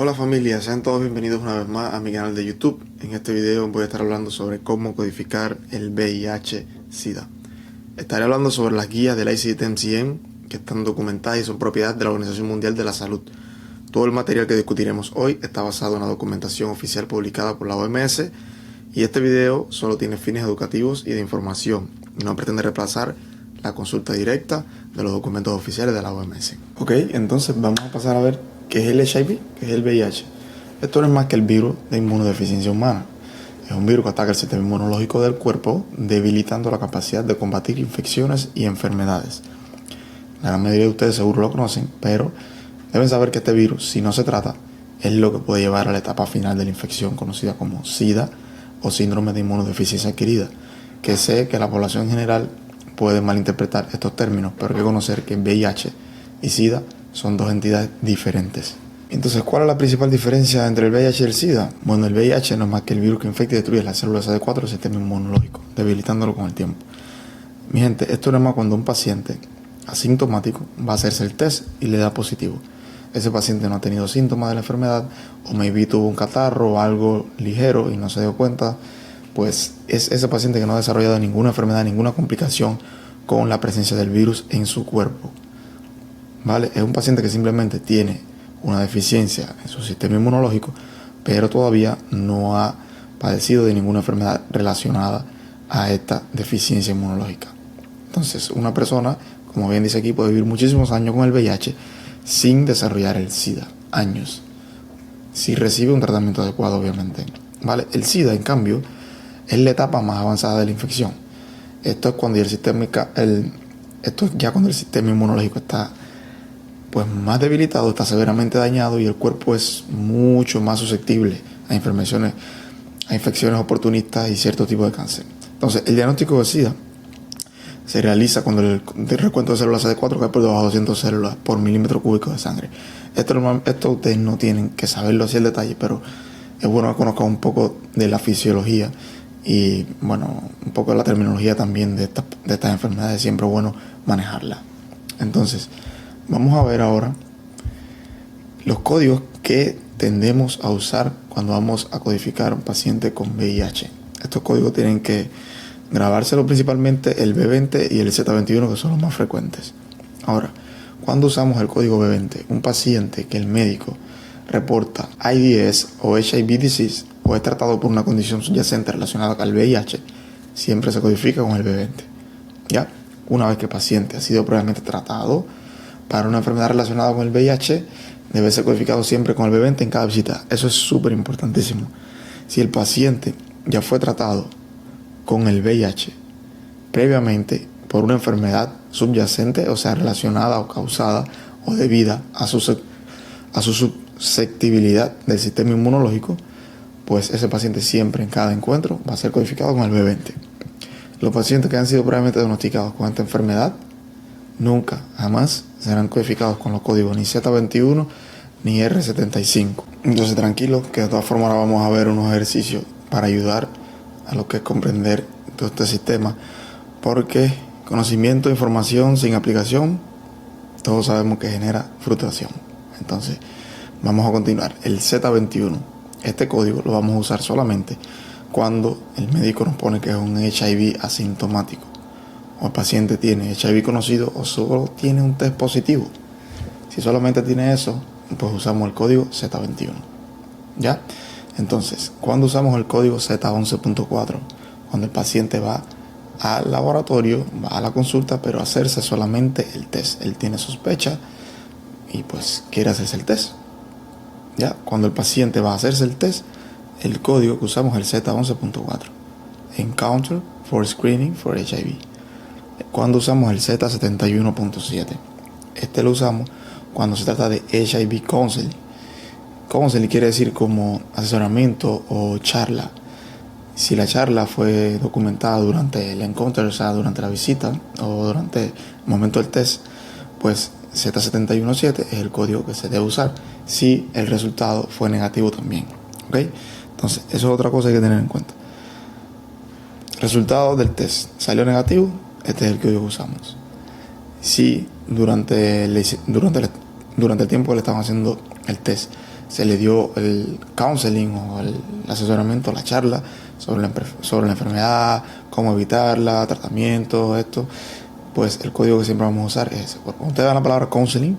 Hola familia, sean todos bienvenidos una vez más a mi canal de YouTube. En este video voy a estar hablando sobre cómo codificar el VIH-Sida. Estaré hablando sobre las guías del ICD-10 que están documentadas y son propiedad de la Organización Mundial de la Salud. Todo el material que discutiremos hoy está basado en la documentación oficial publicada por la OMS y este video solo tiene fines educativos y de información y no pretende reemplazar la consulta directa de los documentos oficiales de la OMS. Ok, entonces vamos a pasar a ver qué es el HIV, qué es el VIH. Esto no es más que el virus de inmunodeficiencia humana. Es un virus que ataca el sistema inmunológico del cuerpo, debilitando la capacidad de combatir infecciones y enfermedades. La gran mayoría de ustedes seguro lo conocen, pero deben saber que este virus, si no se trata, es lo que puede llevar a la etapa final de la infección, conocida como SIDA o síndrome de inmunodeficiencia adquirida, que sé que la población en general puede malinterpretar estos términos, pero hay que conocer que VIH y SIDA son dos entidades diferentes. Entonces, ¿cuál es la principal diferencia entre el VIH y el SIDA? Bueno, el VIH no es más que el virus que infecta y destruye las células CD4 del sistema inmunológico, debilitándolo con el tiempo. Mi gente, esto no es más cuando un paciente asintomático va a hacerse el test y le da positivo. Ese paciente no ha tenido síntomas de la enfermedad, o maybe tuvo un catarro o algo ligero y no se dio cuenta, pues es ese paciente que no ha desarrollado ninguna enfermedad, ninguna complicación con la presencia del virus en su cuerpo. ¿Vale? Es un paciente que simplemente tiene una deficiencia en su sistema inmunológico, pero todavía no ha padecido de ninguna enfermedad relacionada a esta deficiencia inmunológica. Entonces, una persona, como bien dice aquí, puede vivir muchísimos años con el VIH sin desarrollar el SIDA. Años. Si recibe un tratamiento adecuado, obviamente. ¿Vale? El SIDA, en cambio, es la etapa más avanzada de la infección. Esto es cuando esto es ya cuando el sistema inmunológico está pues más debilitado, está severamente dañado y el cuerpo es mucho más susceptible a infecciones oportunistas y cierto tipo de cáncer. Entonces, el diagnóstico de SIDA se realiza cuando el recuento de células CD4 cae por debajo de 200 células por milímetro cúbico de sangre. Esto ustedes no tienen que saberlo así en detalle, pero es bueno que conozcan un poco de la fisiología y, bueno, un poco de la terminología también de estas enfermedades. Siempre es bueno manejarla. Entonces, vamos a ver ahora los códigos que tendemos a usar cuando vamos a codificar a un paciente con VIH. Estos códigos tienen que grabárselo principalmente el B20 y el Z21, que son los más frecuentes. Ahora, cuando usamos el código B20, un paciente que el médico reporta AIDS o HIV disease o es tratado por una condición subyacente relacionada al VIH, siempre se codifica con el B20. ¿Ya? Una vez que el paciente ha sido previamente tratado para una enfermedad relacionada con el VIH, debe ser codificado siempre con el B20 en cada visita. Eso es súper importantísimo. Si el paciente ya fue tratado con el VIH previamente por una enfermedad subyacente, o sea, relacionada o causada o debida a su susceptibilidad del sistema inmunológico, pues ese paciente siempre en cada encuentro va a ser codificado con el B20. Los pacientes que han sido previamente diagnosticados con esta enfermedad nunca, jamás serán codificados con los códigos ni Z21 ni R75. Entonces, tranquilos, que de todas formas ahora vamos a ver unos ejercicios para ayudar a lo que es comprender todo este sistema, porque conocimiento, información sin aplicación, todos sabemos que genera frustración. Entonces, vamos a continuar. El Z21, este código lo vamos a usar solamente cuando el médico nos pone que es un HIV asintomático, o el paciente tiene HIV conocido o solo tiene un test positivo. Si solamente tiene eso, pues usamos el código Z21. ¿Ya? Entonces, cuando usamos el código Z11.4, cuando el paciente va al laboratorio, va a la consulta, pero a hacerse solamente el test. Él tiene sospecha y pues quiere hacerse el test. ¿Ya? Cuando el paciente va a hacerse el test, el código que usamos es el Z11.4. Encounter for Screening for HIV. Cuando usamos el Z71.7, este lo usamos cuando se trata de HIV Counseling. Counseling quiere decir como asesoramiento o charla. Si la charla fue documentada durante el encounter, o sea, durante la visita o durante el momento del test, pues Z71.7 es el código que se debe usar si el resultado fue negativo también. ¿Ok? Entonces, eso es otra cosa que hay que tener en cuenta. Resultado del test salió negativo, este es el código que usamos. Si durante el tiempo que le estaban haciendo el test se le dio el counseling o el asesoramiento, la charla sobre la enfermedad, cómo evitarla, tratamiento, esto, pues el código que siempre vamos a usar es ese. Cuando usted da la palabra counseling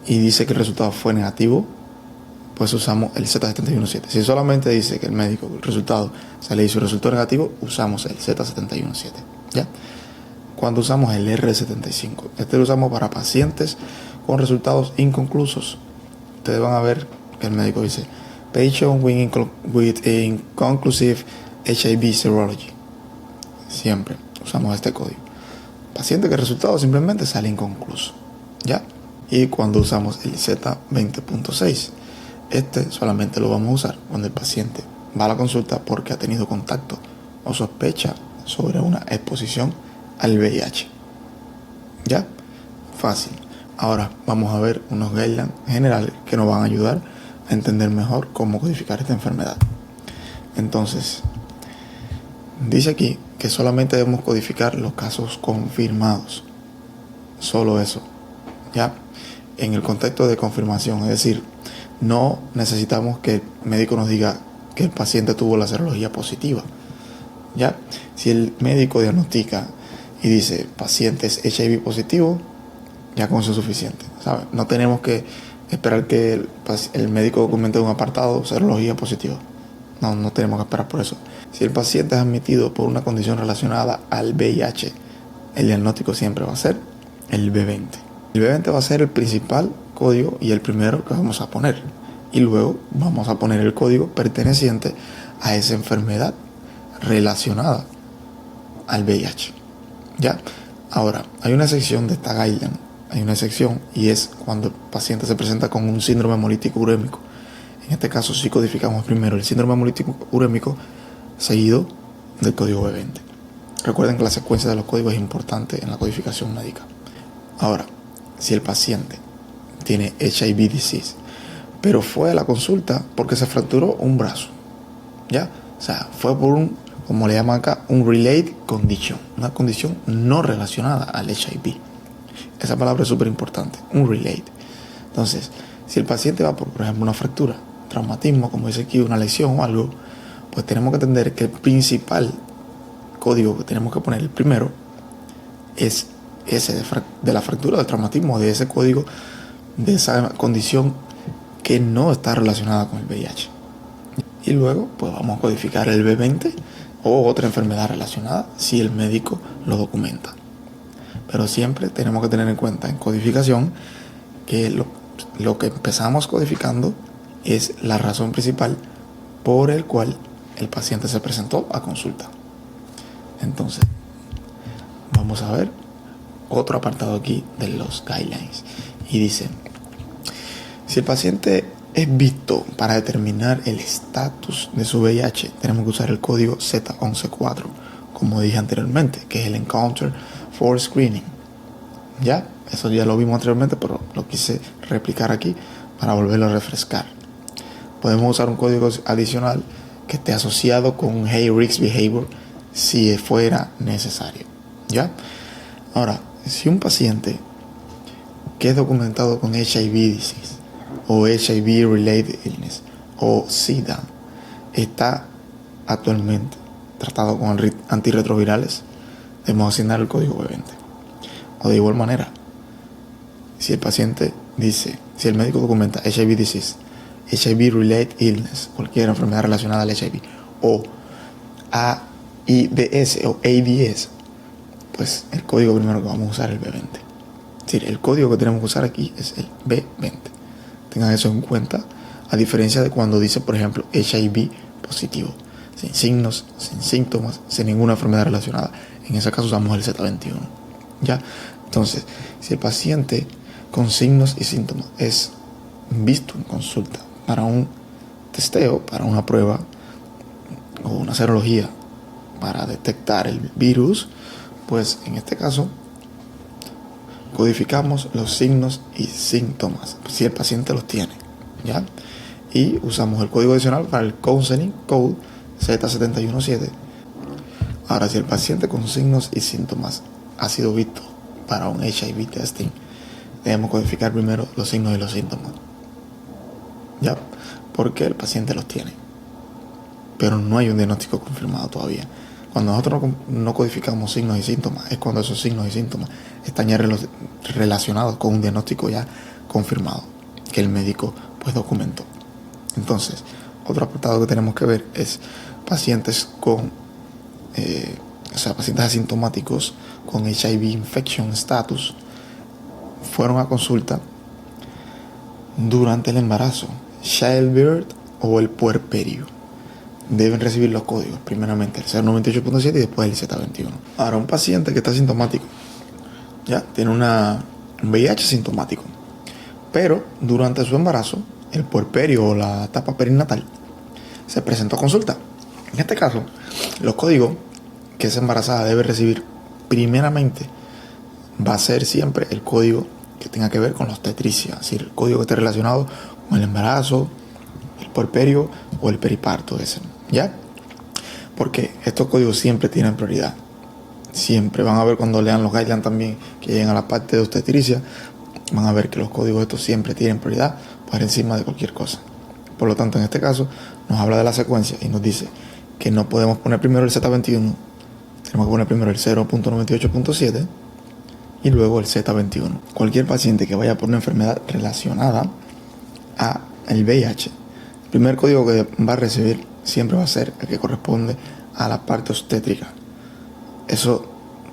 y dice que el resultado fue negativo, pues usamos el Z717. Si solamente dice que el médico, el resultado se le hizo resultado negativo, usamos el Z717. ¿Ya? Cuando usamos el R75, este lo usamos para pacientes con resultados inconclusos. Ustedes van a ver que el médico dice patient with inconclusive HIV serology. Siempre usamos este código. Paciente que el resultado simplemente sale inconcluso. ¿Ya? Y cuando usamos el Z20.6, este solamente lo vamos a usar cuando el paciente va a la consulta porque ha tenido contacto o sospecha sobre una exposición al VIH. ¿Ya? Fácil. Ahora vamos a ver unos guidelines generales que nos van a ayudar a entender mejor cómo codificar esta enfermedad. Entonces, dice aquí que solamente debemos codificar los casos confirmados. Solo eso. ¿Ya? En el contexto de confirmación, es decir, no necesitamos que el médico nos diga que el paciente tuvo la serología positiva. ¿Ya? Si el médico diagnostica y dice paciente es HIV positivo, ya con eso es suficiente, ¿sabes? No tenemos que esperar que el médico documente un apartado serología positiva. No tenemos que esperar por eso. Si el paciente es admitido por una condición relacionada al VIH, el diagnóstico siempre va a ser el B20. El B20 va a ser el principal código y el primero que vamos a poner. Y luego vamos a poner el código perteneciente a esa enfermedad relacionada al VIH. ¿Ya? Ahora, hay una sección de esta guideline. Hay una sección y es cuando el paciente se presenta con un síndrome hemolítico urémico. En este caso sí codificamos primero el síndrome hemolítico urémico seguido del código B20. Recuerden que la secuencia de los códigos es importante en la codificación médica. Ahora, si el paciente tiene HIV disease, pero fue a la consulta porque se fracturó un brazo, ¿ya? O sea, fue por como le llaman acá, un related condition, una condición no relacionada al HIV. Esa palabra es súper importante, un related. Entonces, si el paciente va por ejemplo, una fractura, traumatismo, como dice aquí, una lesión o algo, pues tenemos que entender que el principal código que tenemos que poner, el primero, es ese de la fractura, del traumatismo, de ese código, de esa condición que no está relacionada con el VIH. Y luego, pues vamos a codificar el B20 o otra enfermedad relacionada si el médico lo documenta. Pero siempre tenemos que tener en cuenta en codificación que lo que empezamos codificando es la razón principal por el cual el paciente se presentó a consulta. Entonces, vamos a ver otro apartado aquí de los guidelines. Y dice, si el paciente es visto para determinar el estatus de su VIH, tenemos que usar el código Z114, como dije anteriormente, que es el Encounter for Screening. Ya, eso ya lo vimos anteriormente, pero lo quise replicar aquí para volverlo a refrescar. Podemos usar un código adicional que esté asociado con High Risk Behavior si fuera necesario. ¿Ya? Ahora, si un paciente que es documentado con HIV disease o HIV related illness o SIDA está actualmente tratado con antirretrovirales, debemos asignar el código B20. O de igual manera, si el paciente dice, si el médico documenta HIV disease, HIV related illness, cualquier enfermedad relacionada al HIV, o AIDS o ADS, pues el código primero que vamos a usar es el B20. Es decir, el código que tenemos que usar aquí es el B20. Tengan eso en cuenta, a diferencia de cuando dice, por ejemplo, HIV positivo, sin signos, sin síntomas, sin ninguna enfermedad relacionada. En ese caso usamos el Z21. ¿Ya? Entonces, si el paciente con signos y síntomas es visto en consulta para un testeo, para una prueba o una serología para detectar el virus, pues en este caso codificamos los signos y síntomas si el paciente los tiene, ¿ya? Y usamos el código adicional para el Counseling Code Z717. Ahora, si el paciente con signos y síntomas ha sido visto para un HIV testing, debemos codificar primero los signos y los síntomas. ¿ya? Porque el paciente los tiene, pero no hay un diagnóstico confirmado todavía. Cuando nosotros no codificamos signos y síntomas, es cuando esos signos y síntomas están ya relacionados con un diagnóstico ya confirmado, que el médico pues documentó. Entonces, otro apartado que tenemos que ver es pacientes con, pacientes asintomáticos con HIV infection status fueron a consulta durante el embarazo, childbirth o el puerperio. Deben recibir los códigos, primeramente el 098.7 y después el Z21. Ahora, un paciente que está asintomático, ya tiene un VIH sintomático, pero durante su embarazo, el puerperio o la etapa perinatal, se presentó a consulta. En este caso, los códigos que esa embarazada debe recibir primeramente va a ser siempre el código que tenga que ver con la obstetricia, es decir, el código que esté relacionado con el embarazo, el puerperio o el periparto ese, ¿ya? Porque estos códigos siempre tienen prioridad. Siempre van a ver cuando lean los guidelines también que llegan a la parte de obstetricia, van a ver que los códigos estos siempre tienen prioridad por encima de cualquier cosa. Por lo tanto, en este caso, nos habla de la secuencia y nos dice que no podemos poner primero el Z21, tenemos que poner primero el 0.98.7 y luego el Z21. Cualquier paciente que vaya por una enfermedad relacionada a el VIH, el primer código que va a recibir siempre va a ser el que corresponde a la parte obstétrica. Eso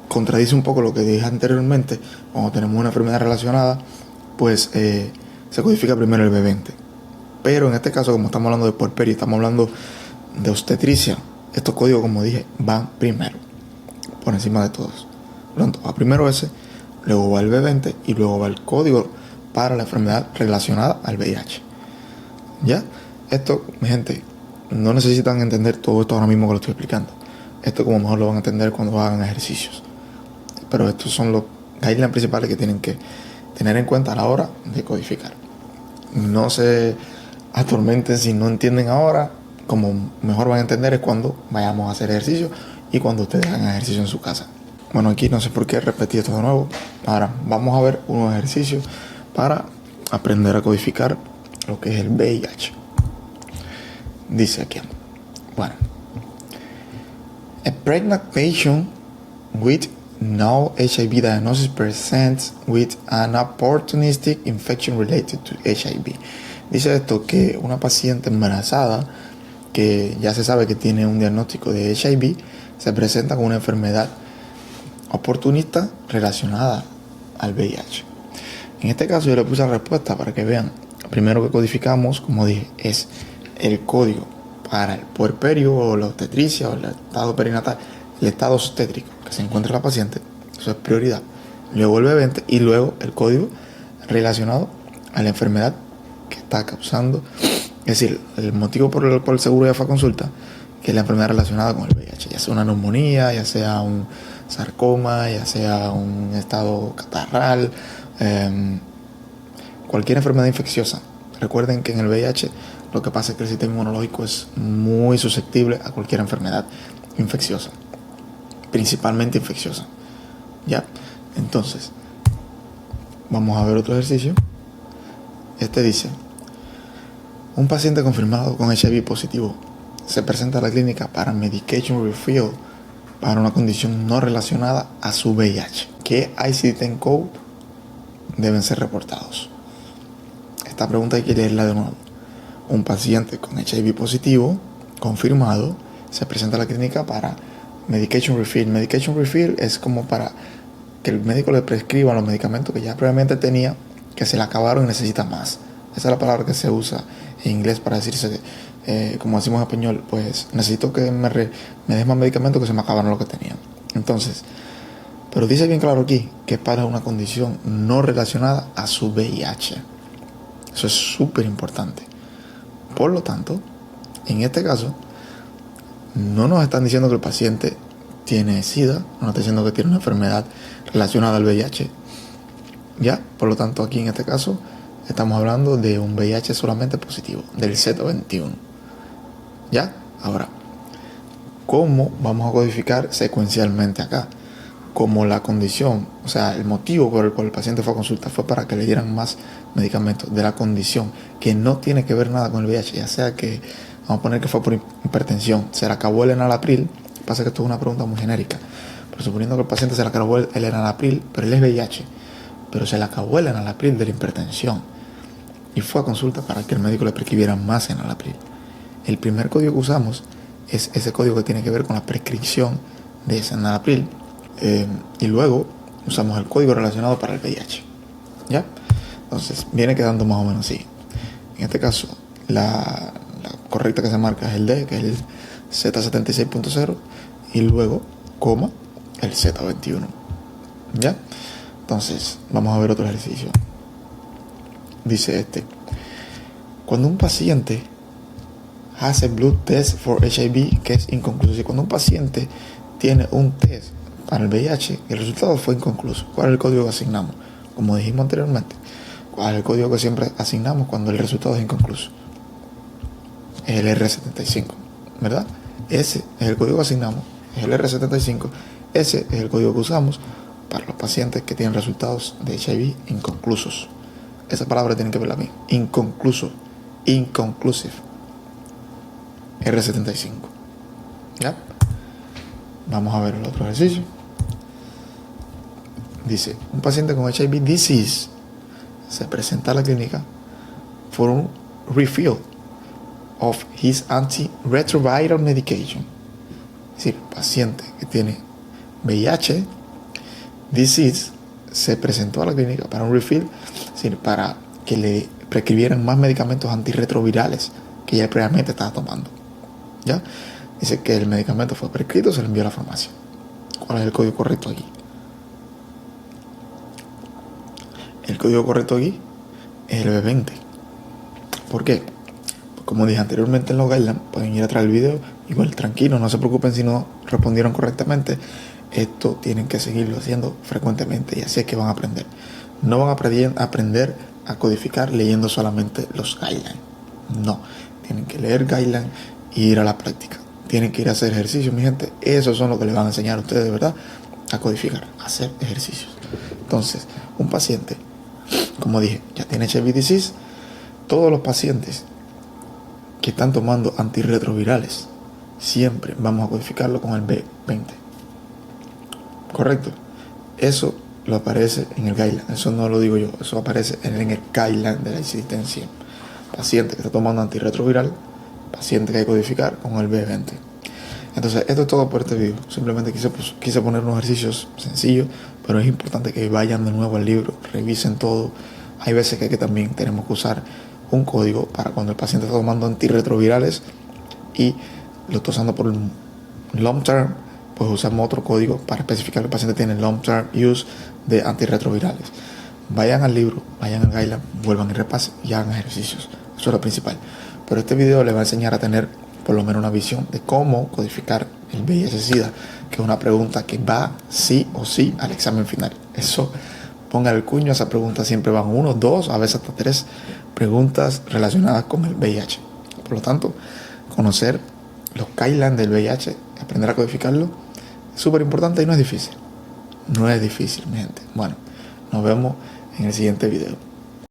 contradice un poco lo que dije anteriormente. Cuando tenemos una enfermedad relacionada, pues se codifica primero el B20. Pero en este caso, como estamos hablando de puerperio, estamos hablando de obstetricia, estos códigos, como dije, van primero, por encima de todos. Por lo tanto, va primero ese, luego va el B20 y luego va el código para la enfermedad relacionada al VIH. ¿Ya? Esto, mi gente, no necesitan entender todo esto ahora mismo que lo estoy explicando. Esto como mejor lo van a entender cuando hagan ejercicios. Pero estos son los guidelines principales que tienen que tener en cuenta a la hora de codificar. No se atormenten si no entienden ahora. Como mejor van a entender es cuando vayamos a hacer ejercicio y cuando ustedes hagan ejercicio en su casa. Bueno, aquí no sé por qué repetir esto de nuevo. Ahora vamos a ver unos ejercicios para aprender a codificar lo que es el VIH. Dice aquí, bueno, a pregnant patient with no HIV diagnosis presents with an opportunistic infection related to HIV. Dice esto que una paciente embarazada que ya se sabe que tiene un diagnóstico de HIV se presenta con una enfermedad oportunista relacionada al VIH. En este caso yo le puse la respuesta para que vean. Primero que codificamos, como dije, es el código para el puerperio o la obstetricia o el estado perinatal, el estado obstétrico que se encuentra la paciente, eso es prioridad. Luego el B20 y luego el código relacionado a la enfermedad que está causando, es decir, el motivo por el cual el seguro ya fue a consulta, que es la enfermedad relacionada con el VIH, ya sea una neumonía, ya sea un sarcoma, ya sea un estado catarral, cualquier enfermedad infecciosa. Recuerden que en el VIH lo que pasa es que el sistema inmunológico es muy susceptible a cualquier enfermedad infecciosa, principalmente infecciosa. ¿Ya? Entonces, vamos a ver otro ejercicio. Este dice: un paciente confirmado con HIV positivo se presenta a la clínica para medication refill para una condición no relacionada a su VIH. ¿Qué ICD-10 code deben ser reportados? Esta pregunta hay que leerla de nuevo. Un paciente con HIV positivo confirmado se presenta a la clínica para medication refill. Medication refill es como para que el médico le prescriba los medicamentos que ya previamente tenía, que se le acabaron y necesita más. Esa es la palabra que se usa en inglés para decirse, como decimos en español, pues necesito que me des más medicamentos que se me acabaron lo que tenía. Entonces, pero dice bien claro aquí que es para una condición no relacionada a su VIH. Eso es súper importante. Por lo tanto, en este caso, no nos están diciendo que el paciente tiene SIDA, no nos está diciendo que tiene una enfermedad relacionada al VIH. Ya, por lo tanto, aquí en este caso, estamos hablando de un VIH solamente positivo, del Z21. ¿Ya? Ahora, ¿cómo vamos a codificar secuencialmente acá? como la condición, o sea, el motivo por el cual el paciente fue a consulta fue para que le dieran más medicamentos de la condición, que no tiene que ver nada con el VIH, ya sea que, vamos a poner que fue por hipertensión, se le acabó el enalapril, pasa que esto es una pregunta muy genérica, pero suponiendo que el paciente se le acabó el enalapril, pero él es VIH, pero se le acabó el enalapril de la hipertensión, y fue a consulta para que el médico le prescribiera más enalapril. El primer código que usamos es ese código que tiene que ver con la prescripción de ese enalapril, y luego usamos el código relacionado para el VIH. ¿Ya? Entonces viene quedando más o menos así. En este caso, la correcta que se marca es el D, que es el Z76.0, y luego, coma, el Z21. ¿Ya? Entonces, vamos a ver otro ejercicio. Dice cuando un paciente hace blood test for HIV que es inconcluso, y cuando un paciente tiene un test para el VIH y el resultado fue inconcluso, ¿cuál es el código que asignamos? Como dijimos anteriormente, ¿cuál es el código que siempre asignamos cuando el resultado es inconcluso? Es el R75, ¿verdad? Ese es el código que asignamos, es el R75. Ese es el código que usamos para los pacientes que tienen resultados de HIV inconclusos. Esa palabra tiene que verla bien. Inconcluso, inconclusive. R75. ¿Ya? Vamos a ver el otro ejercicio. Dice, un paciente con HIV disease se presenta a la clínica for un refill of his antiretroviral medication. Es decir, el paciente que tiene VIH disease se presentó a la clínica para un refill, es decir, para que le prescribieran más medicamentos antirretrovirales que ya previamente estaba tomando. ¿Ya? Dice que el medicamento fue prescrito, se le envió a la farmacia. ¿Cuál es el código correcto aquí? El código correcto aquí es el B20. ¿Por qué? Pues como dije anteriormente en los guidelines, pueden ir atrás del video, igual tranquilos, no se preocupen si no respondieron correctamente. Esto tienen que seguirlo haciendo frecuentemente y así es que van a aprender. No van a aprender a codificar leyendo solamente los guidelines. No, tienen que leer guidelines y ir a la práctica. Tienen que ir a hacer ejercicios, mi gente. Esos son lo que les van a enseñar a ustedes, de verdad, a codificar, a hacer ejercicios. Entonces, un paciente, como dije, ya tiene HIV disease. Todos los pacientes que están tomando antirretrovirales, siempre vamos a codificarlo con el B20. ¿Correcto? Eso lo aparece en el guideline. Eso no lo digo yo. Eso aparece en el guideline de la ICD-10. Paciente que está tomando antirretroviral, paciente que hay que codificar con el B20. Entonces, esto es todo por este video. Simplemente quise poner unos ejercicios sencillos, pero es importante que vayan de nuevo al libro, revisen todo. Hay veces que también tenemos que usar un código para cuando el paciente está tomando antirretrovirales y lo está usando por un long term, pues usamos otro código para especificar que el paciente tiene long term use de antirretrovirales. Vayan al libro, vayan al guideline, vuelvan y repasen y hagan ejercicios. Eso es lo principal. Pero este video les va a enseñar a tener por lo menos una visión de cómo codificar el VIH-Sida, que es una pregunta que va sí o sí al examen final. Eso, ponga el cuño a esa pregunta, siempre van 1, 2, a veces hasta 3 preguntas relacionadas con el VIH. Por lo tanto, conocer los guidelines del VIH, aprender a codificarlo, es súper importante y no es difícil. No es difícil, mi gente. Bueno, nos vemos en el siguiente video.